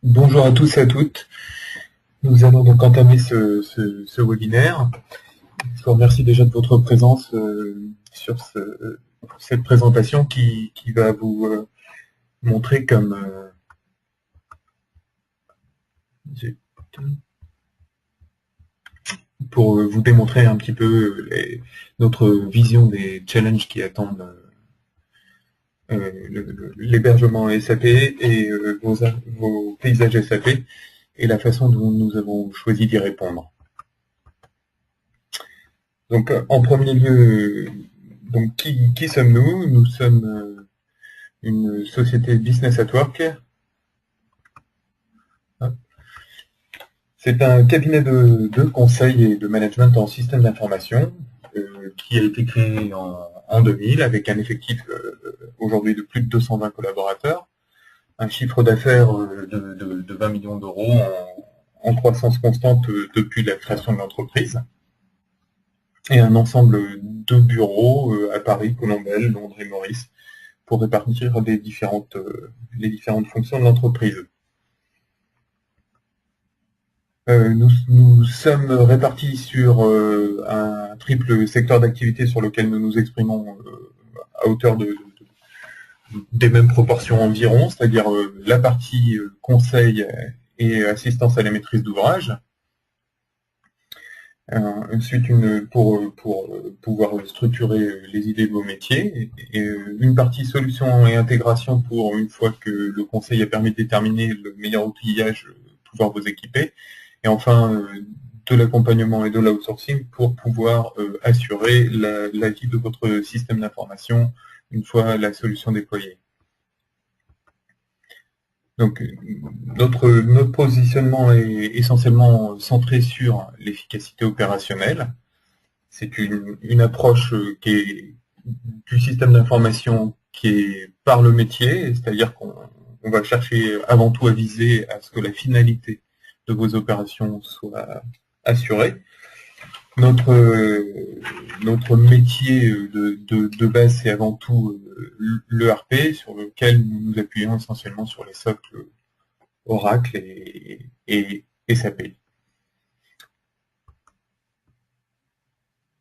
Bonjour à tous et à toutes. Nous allons donc entamer ce webinaire. Je vous remercie déjà de votre présence sur cette présentation qui va vous montrer pour vous démontrer un petit peu notre vision des challenges qui attendent l'hébergement SAP et vos paysages SAP et la façon dont nous avons choisi d'y répondre. Donc, en premier lieu, donc qui sommes-nous? Nous sommes une société Business at Work. C'est un cabinet de conseil et de management en système d'information qui a été créé en 2000 avec un effectif aujourd'hui de plus de 220 collaborateurs, un chiffre d'affaires de 20 millions d'euros en croissance constante depuis la création de l'entreprise, et un ensemble de bureaux à Paris, Colombelles, Londres et Maurice pour répartir les différentes fonctions de l'entreprise. Nous sommes répartis sur un triple secteur d'activité sur lequel nous nous exprimons à hauteur des mêmes proportions environ, c'est-à-dire la partie conseil et assistance à la maîtrise d'ouvrage. Ensuite, pour pouvoir structurer les idées de vos métiers, et une partie solution et intégration pour, une fois que le conseil a permis de déterminer le meilleur outillage, pouvoir vous équiper, et enfin de l'accompagnement et de l'outsourcing pour pouvoir assurer la vie de votre système d'information une fois la solution déployée. Donc notre positionnement est essentiellement centré sur l'efficacité opérationnelle. C'est une approche qui est du système d'information qui est par le métier, c'est-à-dire qu'on va chercher avant tout à viser à ce que la finalité de vos opérations soit assurée. Notre métier de base, c'est avant tout l'ERP, sur lequel nous nous appuyons essentiellement sur les socles Oracle et SAP.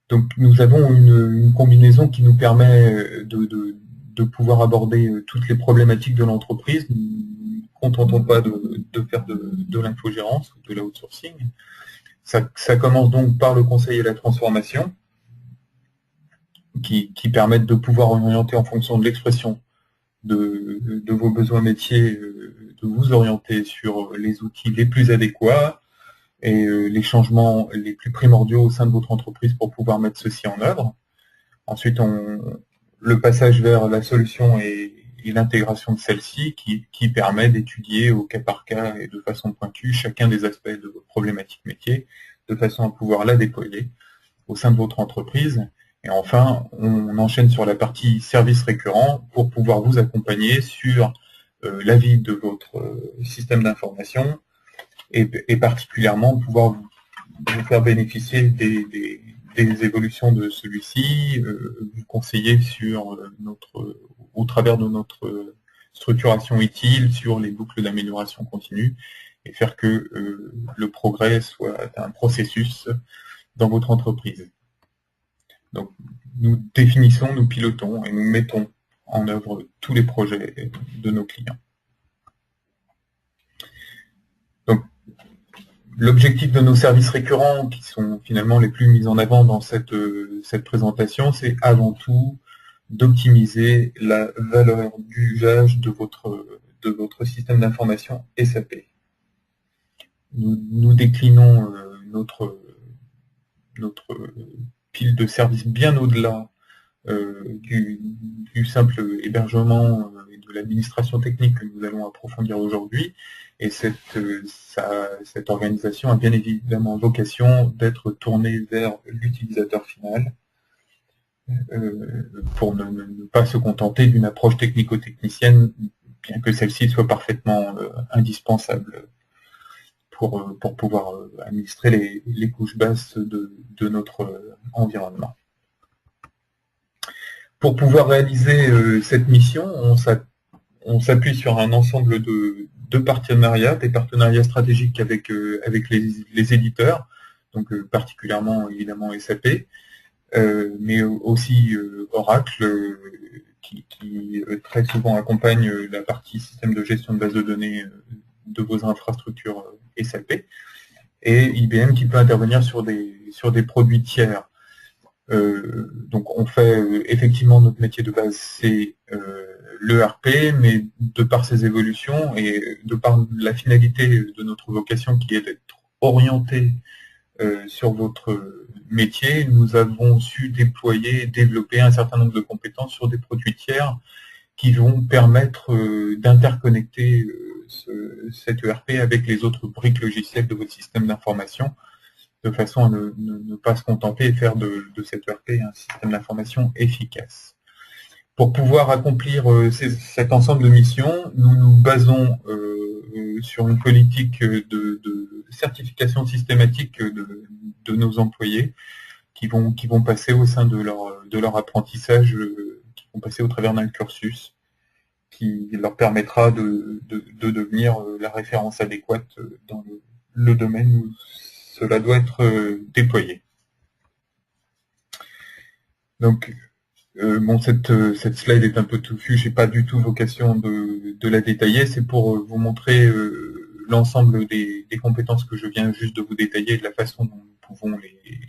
Donc nous avons une combinaison qui nous permet de pouvoir aborder toutes les problématiques de l'entreprise. Nous ne nous contentons pas de faire de l'infogérance ou de l'outsourcing. Ça commence donc par le conseil et la transformation, qui permettent de pouvoir orienter en fonction de l'expression de vos besoins métiers, de vous orienter sur les outils les plus adéquats et les changements les plus primordiaux au sein de votre entreprise pour pouvoir mettre ceci en œuvre. Ensuite, le passage vers la solution et l'intégration de celle-ci qui permet d'étudier au cas par cas et de façon pointue chacun des aspects de votre problématique métier, de façon à pouvoir la déployer au sein de votre entreprise. Et enfin, on enchaîne sur la partie service récurrent pour pouvoir vous accompagner sur la vie de votre système d'information et particulièrement pouvoir vous faire bénéficier des évolutions de celui-ci, vous conseiller sur au travers de notre structuration utile sur les boucles d'amélioration continue et faire que le progrès soit un processus dans votre entreprise. Donc, nous définissons, nous pilotons et nous mettons en œuvre tous les projets de nos clients. Donc, l'objectif de nos services récurrents, qui sont finalement les plus mis en avant dans cette présentation, c'est avant tout d'optimiser la valeur d'usage de votre système d'information SAP. Nous déclinons notre pile de services bien au-delà du simple hébergement et de l'administration technique que nous allons approfondir aujourd'hui. Et cette organisation a bien évidemment vocation d'être tournée vers l'utilisateur final pour ne pas se contenter d'une approche technico-technicienne, bien que celle-ci soit parfaitement indispensable pour pouvoir administrer les couches basses de notre environnement. Pour pouvoir réaliser cette mission, on s'appuie sur un ensemble de de partenariats, des partenariats stratégiques avec les éditeurs, donc particulièrement évidemment SAP, mais aussi Oracle, qui très souvent accompagne la partie système de gestion de base de données de vos infrastructures SAP, et IBM qui peut intervenir sur des produits tiers. Donc on fait effectivement notre métier de base, c'est l'ERP, mais de par ses évolutions et de par la finalité de notre vocation qui est d'être orienté sur votre métier, nous avons su déployer, développer un certain nombre de compétences sur des produits tiers qui vont permettre d'interconnecter cet ERP avec les autres briques logicielles de votre système d'information, de façon à ne pas se contenter et faire de cet ERP un système d'information efficace. Pour pouvoir accomplir cet ensemble de missions, nous nous basons sur une politique de certification systématique de nos employés qui vont passer au sein de leur apprentissage, qui vont passer au travers d'un cursus qui leur permettra de devenir la référence adéquate dans le domaine où cela doit être déployé. Donc, bon, cette slide est un peu touffue, je n'ai pas du tout vocation de la détailler, c'est pour vous montrer l'ensemble des compétences que je viens juste de vous détailler, de la façon dont nous pouvons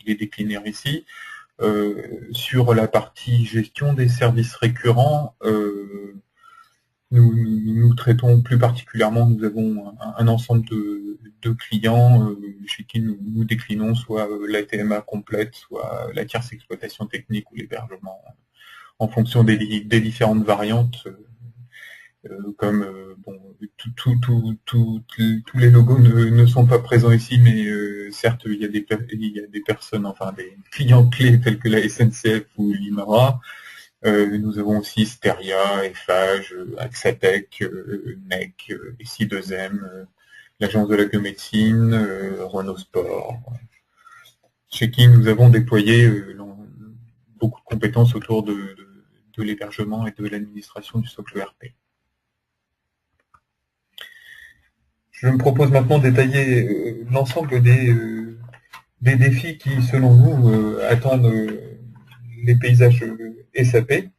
les décliner ici. Sur la partie gestion des services récurrents, nous traitons plus particulièrement, nous avons un ensemble de clients chez qui nous déclinons soit la TMA complète, soit la tierce exploitation technique ou l'hébergement, en fonction des différentes variantes, comme bon, tous les logos ne sont pas présents ici, mais certes il y a des personnes, enfin des clients clés tels que la SNCF ou l'IMARA. Nous avons aussi Steria, Eiffage, Axatec, NEC, SI2M, l'Agence de la biomédecine, Renault Sport, chez qui nous avons déployé beaucoup de compétences autour de l'hébergement et de l'administration du socle ERP. Je me propose maintenant de détailler l'ensemble des défis qui, selon nous, attendent les paysages SAP.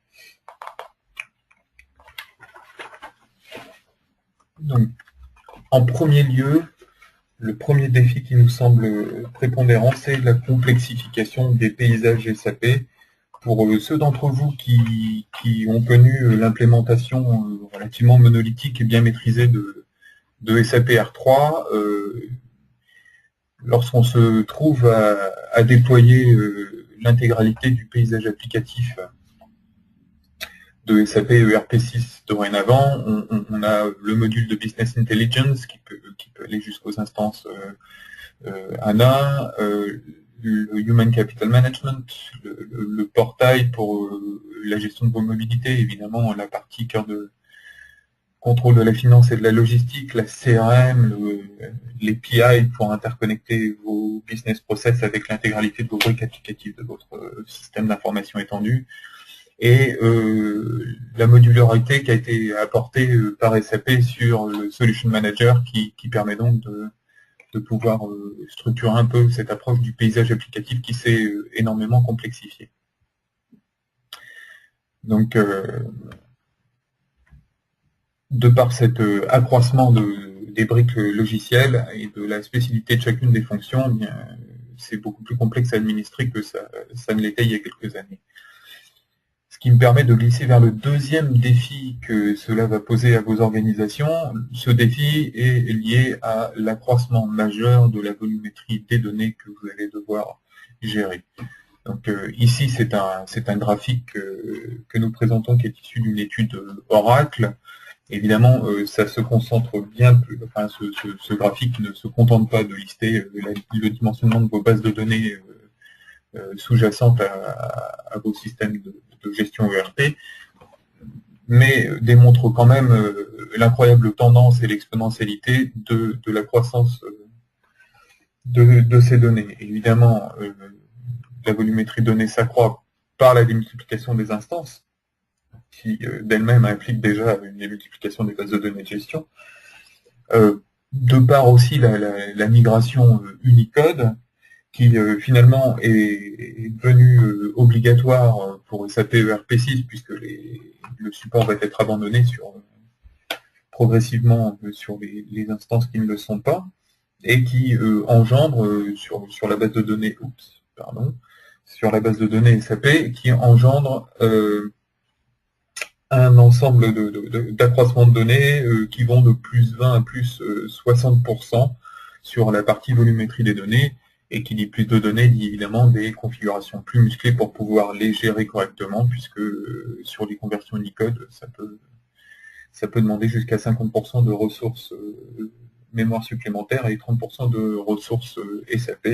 Donc, en premier lieu, le premier défi qui nous semble prépondérant, c'est la complexification des paysages SAP. Pour ceux d'entre vous qui ont connu l'implémentation relativement monolithique et bien maîtrisée de SAP R3, lorsqu'on se trouve à déployer l'intégralité du paysage applicatif de SAP ERP6 dorénavant, on a le module de Business Intelligence qui peut aller jusqu'aux instances ANA, le Human Capital Management, le portail pour la gestion de vos mobilités, évidemment la partie cœur de contrôle de la finance et de la logistique, la CRM, les PI pour interconnecter vos business process avec l'intégralité de vos briques applicatives de votre système d'information étendu, et la modularité qui a été apportée par SAP sur le Solution Manager qui permet donc de pouvoir structurer un peu cette approche du paysage applicatif qui s'est énormément complexifié. Donc, de par cet accroissement des briques logicielles et de la spécificité de chacune des fonctions, c'est beaucoup plus complexe à administrer que ça ne l'était il y a quelques années. Ce qui me permet de glisser vers le deuxième défi que cela va poser à vos organisations. Ce défi est lié à l'accroissement majeur de la volumétrie des données que vous allez devoir gérer. Donc ici, c'est un graphique que nous présentons qui est issu d'une étude Oracle. Évidemment, ça se concentre bien plus, enfin, ce graphique ne se contente pas de lister le dimensionnement de vos bases de données sous-jacentes à vos systèmes de gestion ERP, mais démontre quand même l'incroyable tendance et l'exponentialité de la croissance de ces données. Évidemment, la volumétrie de données s'accroît par la démultiplication des instances, qui d'elle-même implique déjà une démultiplication des bases de données de gestion. De part aussi la migration Unicode, qui finalement est devenue obligatoire pour SAP ERP6, puisque le support va être abandonné progressivement sur les instances qui ne le sont pas, et qui engendre sur la base de données, sur la base de données SAP, qui engendre un ensemble d'accroissement de données qui vont de plus 20 à plus 60% sur la partie volumétrie des données, et qui dit plus de données dit évidemment des configurations plus musclées pour pouvoir les gérer correctement, puisque sur les conversions Unicode, ça peut demander jusqu'à 50% de ressources mémoire supplémentaires et 30% de ressources SAP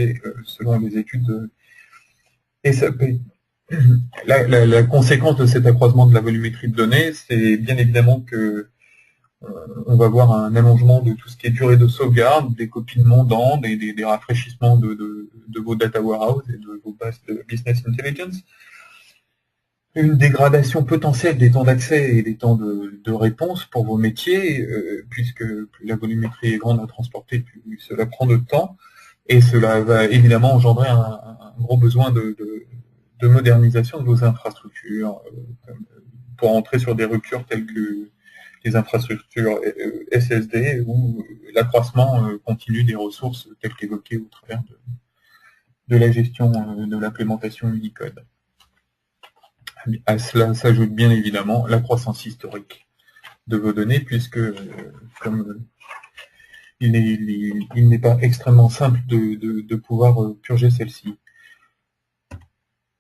selon les études de SAP. La conséquence de cet accroissement de la volumétrie de données, c'est bien évidemment que on va voir un allongement de tout ce qui est durée de sauvegarde, des copies de montant, des rafraîchissements de vos data warehouse et de vos bases de business intelligence, une dégradation potentielle des temps d'accès et des temps de réponse pour vos métiers, puisque plus la volumétrie est grande à transporter, plus cela prend de temps, et cela va évidemment engendrer un gros besoin de modernisation de vos infrastructures, pour entrer sur des ruptures telles que les infrastructures SSD ou l'accroissement continu des ressources telles qu'évoquées au travers de la gestion de l'implémentation Unicode. À cela s'ajoute bien évidemment la croissance historique de vos données, puisque comme il n'est pas extrêmement simple de pouvoir purger celle-ci.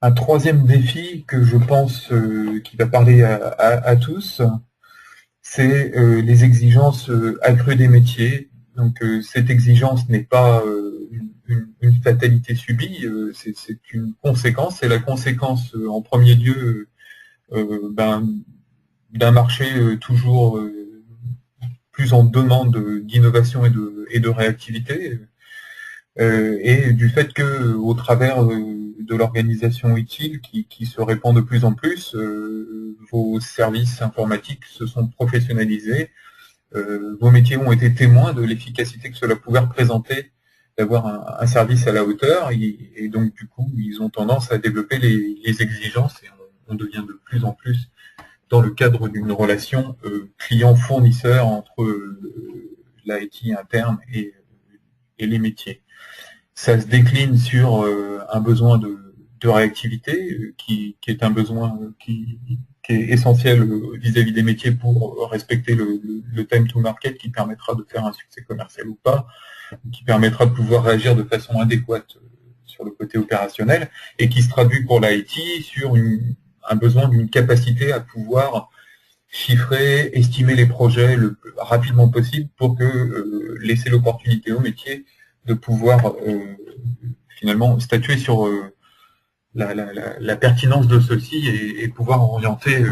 Un troisième défi que je pense qui va parler à tous, c'est les exigences accrues des métiers. Donc cette exigence n'est pas une fatalité subie, c'est une conséquence. C'est la conséquence en premier lieu d'un marché toujours plus en demande d'innovation et de réactivité, et du fait que au travers de l'organisation utile qui se répand de plus en plus, vos services informatiques se sont professionnalisés, vos métiers ont été témoins de l'efficacité que cela pouvait représenter d'avoir un service à la hauteur, et donc du coup ils ont tendance à développer les exigences, et on devient de plus en plus dans le cadre d'une relation client-fournisseur entre l'IT interne et les métiers. Ça se décline sur un besoin de réactivité qui est un besoin qui est essentiel vis-à-vis des métiers pour respecter le time to market, qui permettra de faire un succès commercial ou pas, qui permettra de pouvoir réagir de façon adéquate sur le côté opérationnel, et qui se traduit pour l'IT sur un besoin d'une capacité à pouvoir chiffrer, estimer les projets le plus rapidement possible pour que laisser l'opportunité au métier de pouvoir finalement statuer sur la pertinence de ceux-ci et pouvoir orienter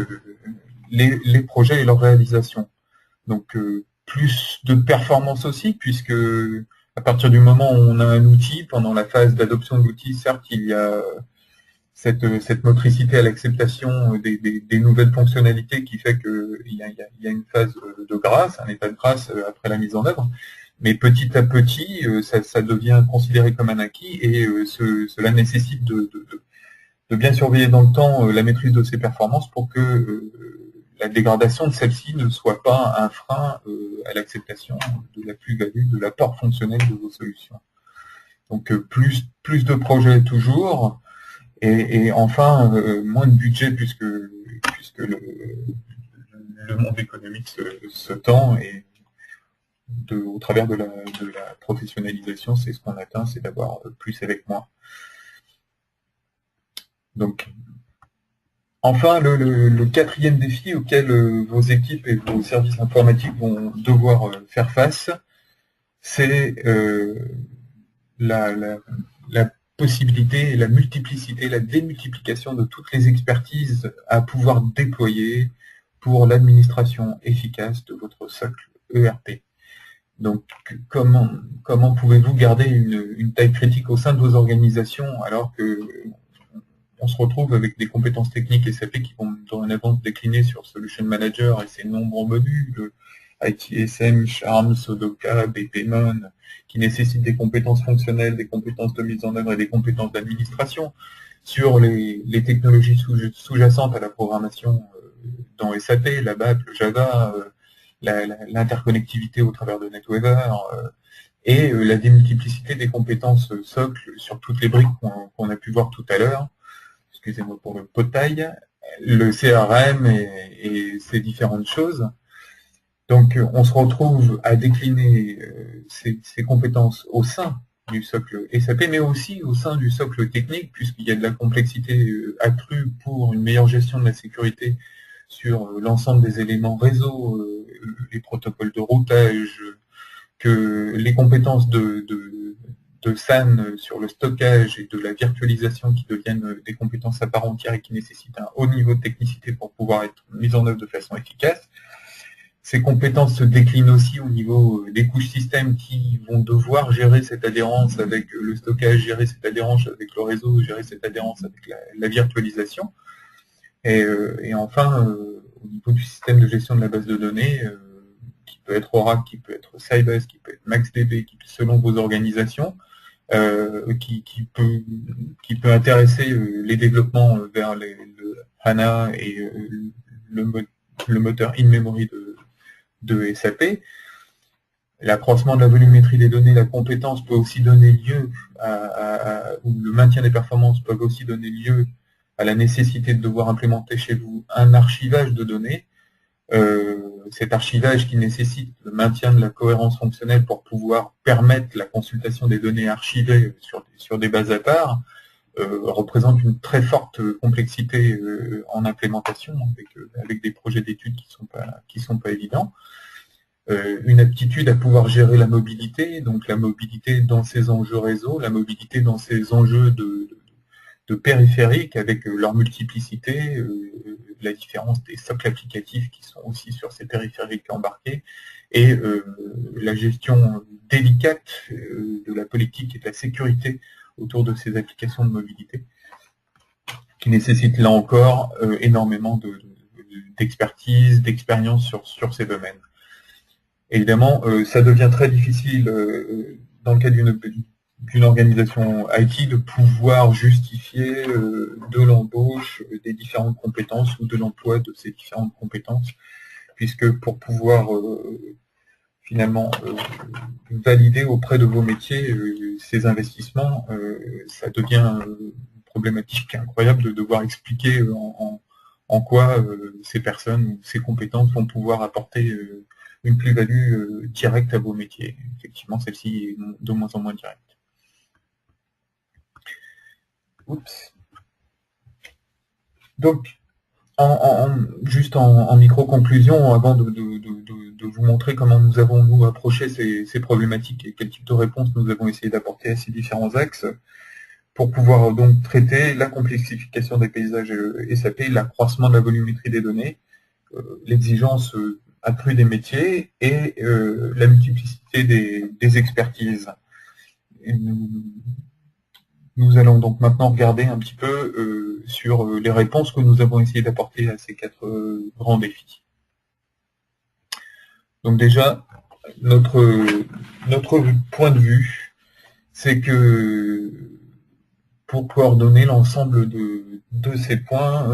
les projets et leur réalisation. Donc plus de performance aussi, puisque à partir du moment où on a un outil, pendant la phase d'adoption de l'outil, certes il y a cette motricité à l'acceptation des nouvelles fonctionnalités qui fait qu'il y a une phase de grâce, un état de grâce après la mise en œuvre, mais petit à petit, ça devient considéré comme un acquis, et cela nécessite de bien surveiller dans le temps la maîtrise de ses performances pour que la dégradation de celle-ci ne soit pas un frein à l'acceptation de la plus-value, de l'apport fonctionnel de vos solutions. Donc plus de projets toujours, et enfin moins de budget, puisque le monde économique se tend, et au travers de la professionnalisation, c'est ce qu'on atteint, c'est d'avoir plus avec moins. Donc, enfin, le quatrième défi auquel vos équipes et vos services informatiques vont devoir faire face, c'est la possibilité, la multiplicité, la démultiplication de toutes les expertises à pouvoir déployer pour l'administration efficace de votre socle ERP. Donc, comment pouvez-vous garder une taille critique au sein de vos organisations, alors que on se retrouve avec des compétences techniques SAP qui vont dorénavant se décliner sur Solution Manager et ses nombreux modules, ITSM, Charm, Sodoka, BPMon, qui nécessitent des compétences fonctionnelles, des compétences de mise en œuvre et des compétences d'administration, sur les technologies sous-jacentes à la programmation dans SAP, la BAP, le Java, l'interconnectivité au travers de NetWeaver, et la démultiplicité des compétences socles sur toutes les briques qu'on a pu voir tout à l'heure. Excusez-moi pour le pot de taille, le CRM et ces différentes choses. Donc on se retrouve à décliner ces compétences au sein du socle SAP, mais aussi au sein du socle technique, puisqu'il y a de la complexité accrue pour une meilleure gestion de la sécurité sur l'ensemble des éléments réseau, les protocoles de routage, que les compétences de SAN sur le stockage et de la virtualisation qui deviennent des compétences à part entière et qui nécessitent un haut niveau de technicité pour pouvoir être mises en œuvre de façon efficace. Ces compétences se déclinent aussi au niveau des couches système qui vont devoir gérer cette adhérence avec le stockage, gérer cette adhérence avec le réseau, gérer cette adhérence avec la virtualisation. Et enfin, au niveau du système de gestion de la base de données, qui peut être Oracle, qui peut être Sybase, qui peut être MaxDB, qui, selon vos organisations, qui peut intéresser les développements vers le HANA et le moteur in-memory de SAP. L'accroissement de la volumétrie des données, la compétence peut aussi donner lieu ou le maintien des performances peuvent aussi donner lieu à la nécessité de devoir implémenter chez vous un archivage de données. Cet archivage qui nécessite le maintien de la cohérence fonctionnelle pour pouvoir permettre la consultation des données archivées sur des bases à part, représente une très forte complexité en implémentation avec des projets d'études qui sont pas évidents. Une aptitude à pouvoir gérer la mobilité, donc la mobilité dans ces enjeux réseau, la mobilité dans ces enjeux de périphériques avec leur multiplicité, la différence des socles applicatifs qui sont aussi sur ces périphériques embarqués, et la gestion délicate de la politique et de la sécurité autour de ces applications de mobilité, qui nécessitent là encore énormément d'expertise, d'expérience sur ces domaines. Évidemment, ça devient très difficile dans le cas d'une organisation IT de pouvoir justifier de l'embauche des différentes compétences ou de l'emploi de ces différentes compétences, puisque pour pouvoir finalement valider auprès de vos métiers ces investissements, ça devient problématique incroyable de devoir expliquer en quoi ces personnes ou ces compétences vont pouvoir apporter une plus-value directe à vos métiers. Effectivement, celle-ci est de moins en moins directe. Oups. Donc, juste en micro-conclusion, avant de vous montrer comment nous avons nous approché ces problématiques et quel type de réponse nous avons essayé d'apporter à ces différents axes, pour pouvoir donc traiter la complexification des paysages SAP, l'accroissement de la volumétrie des données, l'exigence accrue des métiers et la multiplicité des expertises. Et nous allons donc maintenant regarder un petit peu sur les réponses que nous avons essayé d'apporter à ces quatre grands défis. Donc déjà, notre point de vue, c'est que pour coordonner l'ensemble de ces points,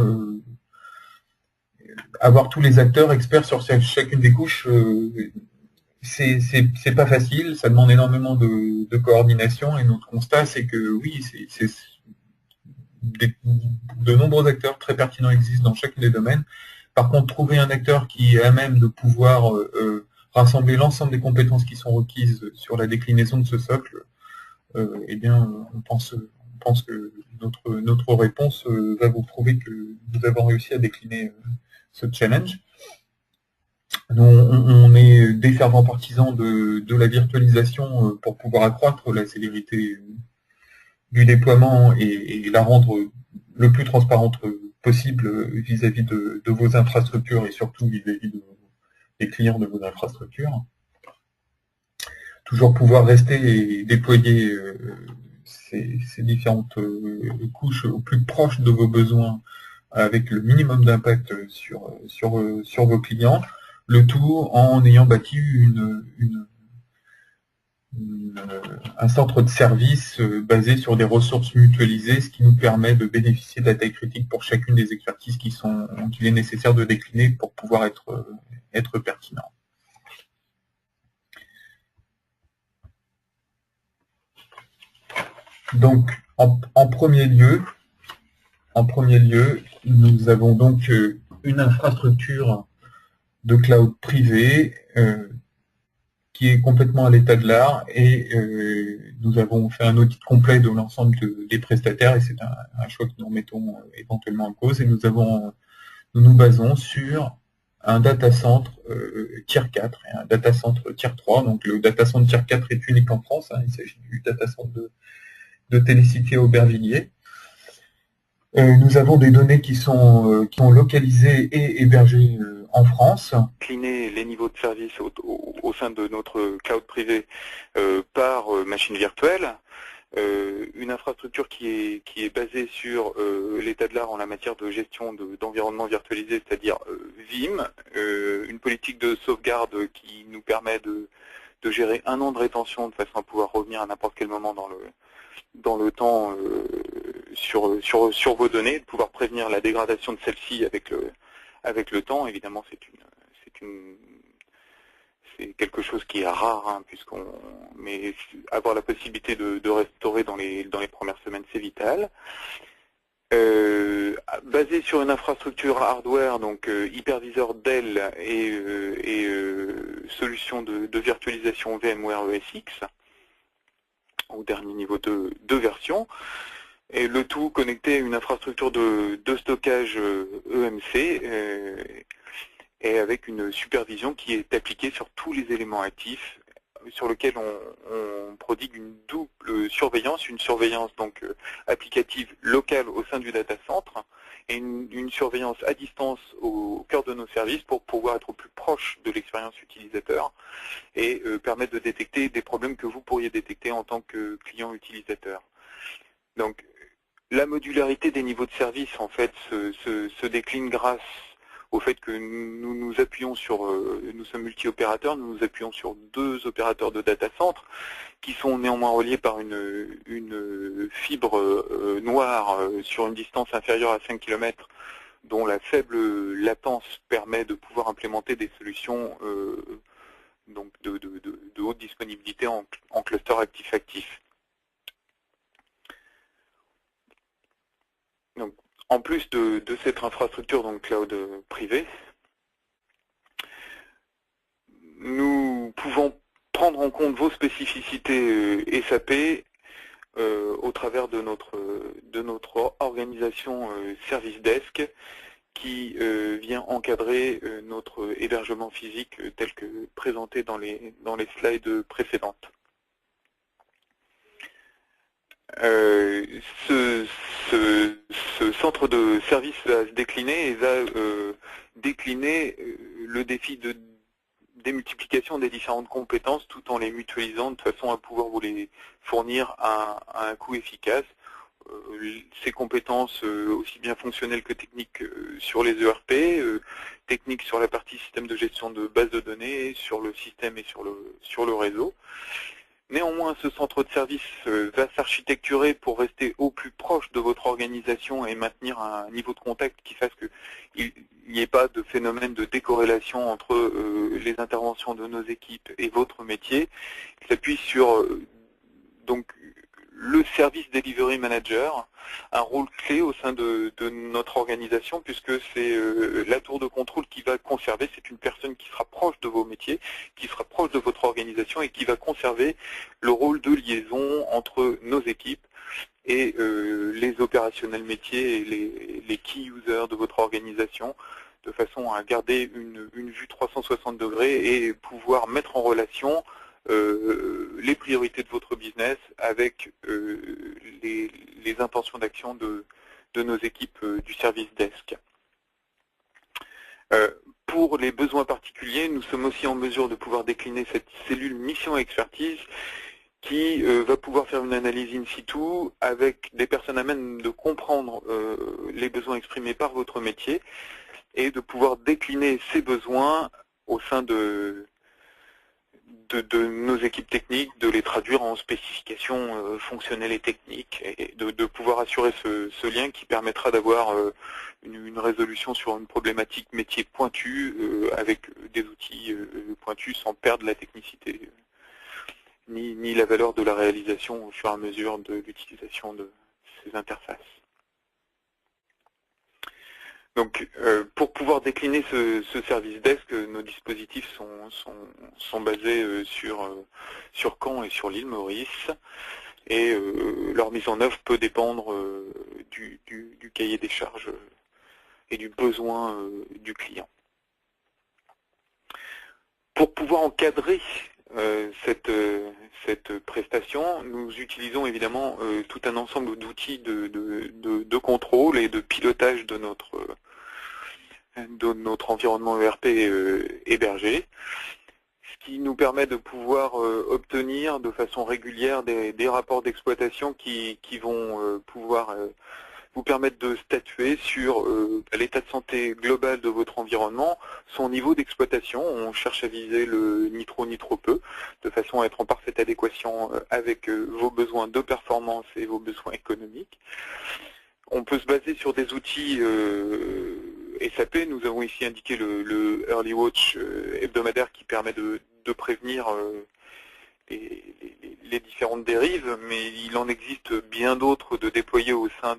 avoir tous les acteurs experts sur chacune des couches, c'est pas facile, ça demande énormément de coordination, et notre constat c'est que oui, de nombreux acteurs très pertinents existent dans chacun des domaines. Par contre, trouver un acteur qui est à même de pouvoir rassembler l'ensemble des compétences qui sont requises sur la déclinaison de ce socle, eh bien, on pense que notre réponse va vous prouver que nous avons réussi à décliner ce challenge. On est des fervents partisans de la virtualisation pour pouvoir accroître la célérité du déploiement et la rendre le plus transparente possible vis-à-vis de vos infrastructures et surtout vis-à-vis des clients de vos infrastructures. Toujours pouvoir rester et déployer ces différentes couches au plus proche de vos besoins avec le minimum d'impact sur vos clients. le tout en ayant bâti un centre de service basé sur des ressources mutualisées, ce qui nous permet de bénéficier de la taille critique pour chacune des expertises qu'il est nécessaire de décliner pour pouvoir être pertinent. Donc, en premier lieu, nous avons donc une infrastructure de cloud privé qui est complètement à l'état de l'art, et nous avons fait un audit complet de l'ensemble des prestataires, et c'est un choix que nous remettons éventuellement en cause, et nous nous basons sur un data center tier 4 et un data center tier 3. Donc le data center tier 4 est unique en France, il s'agit du data center de Télécité Aubervilliers. Nous avons des données qui sont localisées et hébergées en France. Décliner les niveaux de service au sein de notre cloud privé par machine virtuelle. Une infrastructure qui est basée sur l'état de l'art en la matière de gestion d'environnement virtualisé, c'est-à-dire Vim, une politique de sauvegarde qui nous permet de gérer 1 an de rétention de façon à pouvoir revenir à n'importe quel moment dans le temps sur vos données, de pouvoir prévenir la dégradation de celles-ci avec le temps. Évidemment, c'est quelque chose qui est rare, mais avoir la possibilité de restaurer dans les premières semaines, c'est vital. Basé sur une infrastructure hardware, donc hyperviseur Dell et solution de virtualisation VMware ESX, au dernier niveau de version, et le tout connecté à une infrastructure de stockage EMC, et avec une supervision qui est appliquée sur tous les éléments actifs, sur lequel on prodigue une double surveillance, une surveillance donc applicative locale au sein du data center, et une surveillance à distance au cœur de nos services pour pouvoir être au plus proche de l'expérience utilisateur et permettre de détecter des problèmes que vous pourriez détecter en tant que client utilisateur. Donc la modularité des niveaux de service en fait se décline grâce au fait que nous nous appuyons sur, nous sommes multi-opérateurs, nous nous appuyons sur 2 opérateurs de data center qui sont néanmoins reliés par une fibre noire sur une distance inférieure à 5 km, dont la faible latence permet de pouvoir implémenter des solutions donc de haute disponibilité en cluster actif-actif. Donc, en plus de cette infrastructure donc cloud privée, nous pouvons prendre en compte vos spécificités SAP au travers de notre organisation Service Desk qui vient encadrer notre hébergement physique tel que présenté dans les slides précédentes. Ce centre de service va se décliner et va décliner le défi de démultiplication des différentes compétences tout en les mutualisant de façon à pouvoir vous les fournir à un coût efficace. Ces compétences aussi bien fonctionnelles que techniques sur les ERP, techniques sur la partie système de gestion de base de données, sur le système et sur le réseau. Néanmoins, ce centre de service va s'architecturer pour rester au plus proche de votre organisation et maintenir un niveau de contact qui fasse qu'il n'y ait pas de phénomène de décorrélation entre les interventions de nos équipes et votre métier. Il s'appuie sur donc le service delivery manager, un rôle clé au sein de notre organisation, puisque c'est la tour de contrôle qui va conserver, c'est une personne qui sera proche de vos métiers, qui sera proche de votre organisation et qui va conserver le rôle de liaison entre nos équipes et les opérationnels métiers et les key users de votre organisation, de façon à garder une vue 360 degrés et pouvoir mettre en relation les priorités de votre business avec les intentions d'action de nos équipes du service desk. Pour les besoins particuliers, nous sommes aussi en mesure de pouvoir décliner cette cellule mission expertise qui va pouvoir faire une analyse in situ avec des personnes à même de comprendre les besoins exprimés par votre métier et de pouvoir décliner ces besoins au sein de nos équipes techniques, de les traduire en spécifications fonctionnelles et techniques, et de pouvoir assurer ce lien qui permettra d'avoir une résolution sur une problématique métier pointue avec des outils pointus sans perdre la technicité ni la valeur de la réalisation au fur et à mesure de l'utilisation de ces interfaces. Donc, pour pouvoir décliner ce service desk, nos dispositifs sont basés sur Caen et sur l'île Maurice, et leur mise en œuvre peut dépendre du cahier des charges et du besoin du client. Pour pouvoir encadrer cette prestation, nous utilisons évidemment tout un ensemble d'outils de contrôle et de pilotage de notre environnement ERP hébergé, ce qui nous permet de pouvoir obtenir de façon régulière des rapports d'exploitation qui vont pouvoir vous permettre de statuer sur l'état de santé global de votre environnement, son niveau d'exploitation. On cherche à viser le ni trop ni trop peu, de façon à être en parfaite adéquation avec vos besoins de performance et vos besoins économiques. On peut se baser sur des outils SAP. Nous avons ici indiqué le Early Watch hebdomadaire qui permet de prévenir les différentes dérives, mais il en existe bien d'autres de déployer au sein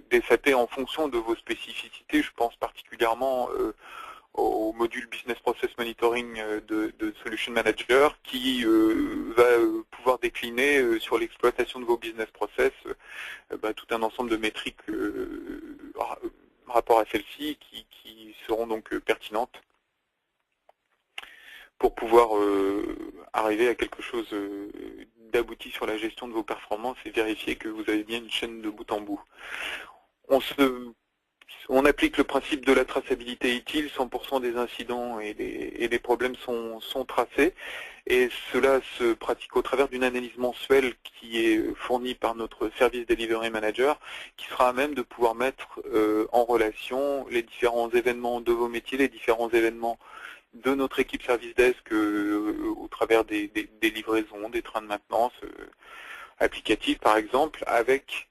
des SAP en fonction de vos spécificités. Je pense particulièrement au module Business Process Monitoring de Solution Manager qui va pouvoir décliner sur l'exploitation de vos business process tout un ensemble de métriques rapport à celles-ci qui seront donc pertinentes pour pouvoir arriver à quelque chose d'abouti sur la gestion de vos performances et vérifier que vous avez bien une chaîne de bout en bout. On applique le principe de la traçabilité utile, 100% des incidents et des problèmes sont tracés, et cela se pratique au travers d'une analyse mensuelle qui est fournie par notre Service Delivery Manager, qui sera à même de pouvoir mettre en relation les différents événements de vos métiers, les différents événements de notre équipe Service Desk au travers des livraisons, des trains de maintenance applicatifs par exemple, avec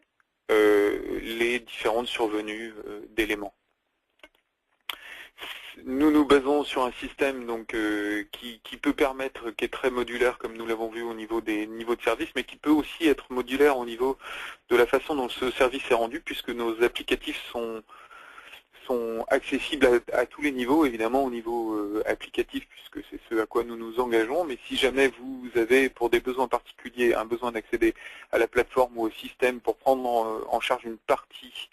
les différentes survenues d'éléments. Nous nous basons sur un système donc qui peut permettre, qui est très modulaire comme nous l'avons vu au niveau des niveaux de service, mais qui peut aussi être modulaire au niveau de la façon dont ce service est rendu, puisque nos applicatifs sont accessibles à tous les niveaux, évidemment au niveau applicatif, puisque c'est ce à quoi nous nous engageons, mais si jamais vous avez, pour des besoins particuliers, un besoin d'accéder à la plateforme ou au système pour prendre en charge une partie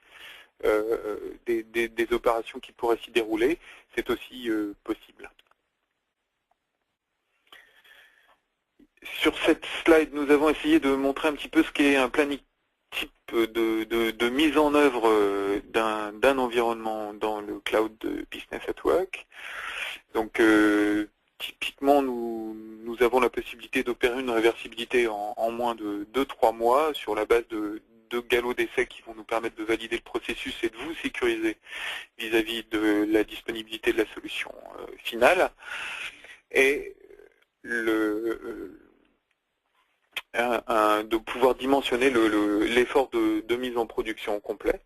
des opérations qui pourraient s'y dérouler, c'est aussi possible. Sur cette slide, nous avons essayé de montrer un petit peu ce qu'est un planning type de mise en œuvre d'un environnement dans le cloud de Business at Work. Donc typiquement, nous avons la possibilité d'opérer une réversibilité en moins de 2-3 mois sur la base de galops d'essai qui vont nous permettre de valider le processus et de vous sécuriser vis-à-vis de la disponibilité de la solution finale. Et de pouvoir dimensionner l'effort de mise en production complet,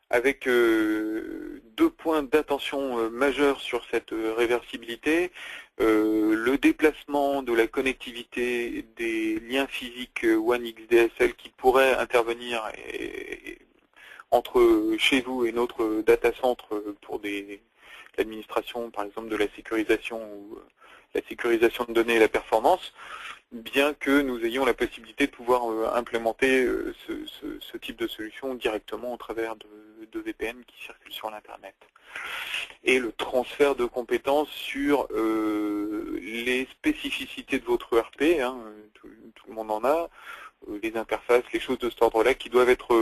avec deux points d'attention majeurs sur cette réversibilité, le déplacement de la connectivité des liens physiques One XDSL qui pourraient intervenir entre chez vous et notre data center pour l'administration, par exemple, de la sécurisation ou la sécurisation de données et la performance, bien que nous ayons la possibilité de pouvoir implémenter ce type de solution directement au travers de VPN qui circulent sur l'Internet. Et le transfert de compétences sur les spécificités de votre ERP, hein, tout le monde en a, les interfaces, les choses de cet ordre-là, qui doivent être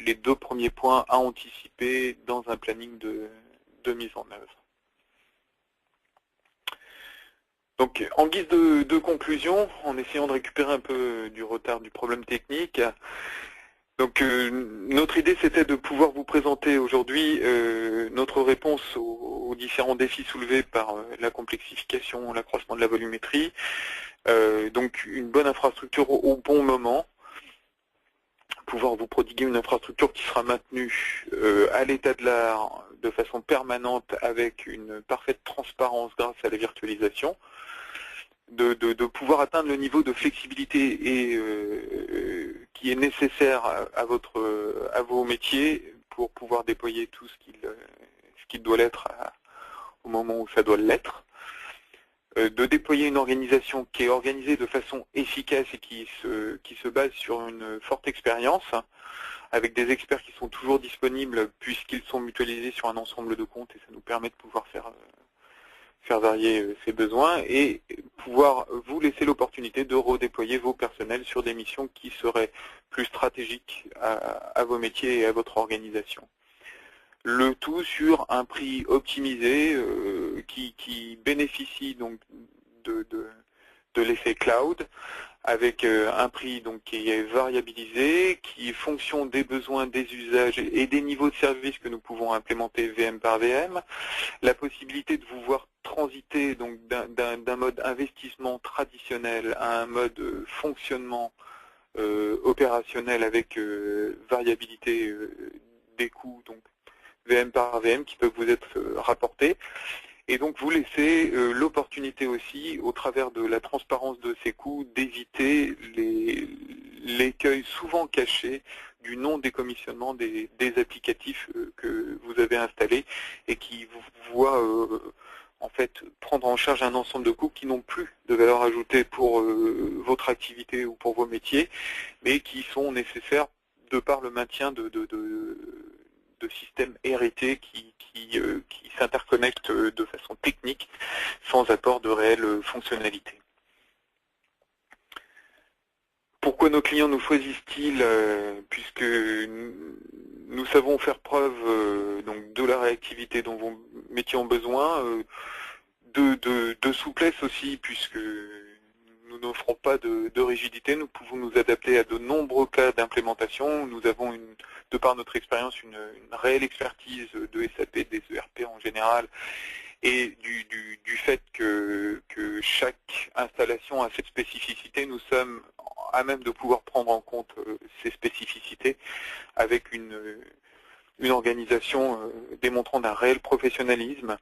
les deux premiers points à anticiper dans un planning de mise en œuvre. Donc, en guise de conclusion, en essayant de récupérer un peu du retard du problème technique, Donc notre idée, c'était de pouvoir vous présenter aujourd'hui notre réponse aux différents défis soulevés par la complexification, l'accroissement de la volumétrie. Donc une bonne infrastructure au bon moment, pouvoir vous prodiguer une infrastructure qui sera maintenue à l'état de l'art de façon permanente avec une parfaite transparence grâce à la virtualisation, de pouvoir atteindre le niveau de flexibilité qui est nécessaire à vos métiers pour pouvoir déployer tout ce qu'il doit l'être au moment où ça doit l'être, de déployer une organisation qui est organisée de façon efficace et qui se base sur une forte expérience, avec des experts qui sont toujours disponibles puisqu'ils sont mutualisés sur un ensemble de comptes et ça nous permet de pouvoir faire varier ses besoins et pouvoir vous laisser l'opportunité de redéployer vos personnels sur des missions qui seraient plus stratégiques à vos métiers et à votre organisation. Le tout sur un prix optimisé qui bénéficie donc de l'effet cloud, avec un prix donc qui est variabilisé, qui est fonction des besoins, des usages et des niveaux de service que nous pouvons implémenter VM par VM, la possibilité de vous voir transiter donc d'un mode investissement traditionnel à un mode fonctionnement opérationnel avec variabilité des coûts, donc VM par VM qui peuvent vous être rapportés. Et donc vous laissez l'opportunité aussi, au travers de la transparence de ces coûts, d'éviter l'écueil souvent caché du non-décommissionnement des applicatifs que vous avez installés et qui vous voient en fait prendre en charge un ensemble de coûts qui n'ont plus de valeur ajoutée pour votre activité ou pour vos métiers, mais qui sont nécessaires de par le maintien de systèmes hérités qui s'interconnectent de façon technique sans apport de réelle fonctionnalité. Pourquoi nos clients nous choisissent-ils? Puisque nous savons faire preuve donc de la réactivité dont vos métiers ont besoin, de souplesse aussi, puisque nous n'offrons pas de rigidité, nous pouvons nous adapter à de nombreux cas d'implémentation. Nous avons, de par notre expérience, une réelle expertise de SAP, des ERP en général, et du fait que chaque installation a cette spécificité, nous sommes à même de pouvoir prendre en compte ces spécificités avec une organisation démontrant d'un réel professionnalisme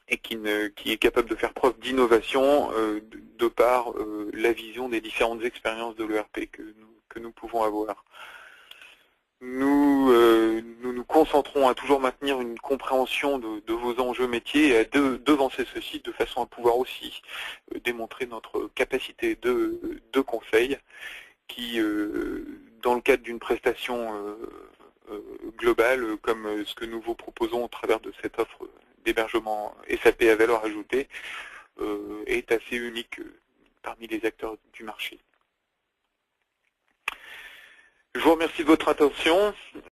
et qui est capable de faire preuve d'innovation de par la vision des différentes expériences de l'ERP que nous pouvons avoir. Nous nous concentrons à toujours maintenir une compréhension de vos enjeux métiers et à devancer ceci de façon à pouvoir aussi démontrer notre capacité de conseil qui, dans le cadre d'une prestation globale, comme ce que nous vous proposons au travers de cette offre d'hébergement SAP à valeur ajoutée, est assez unique parmi les acteurs du marché. Je vous remercie de votre attention.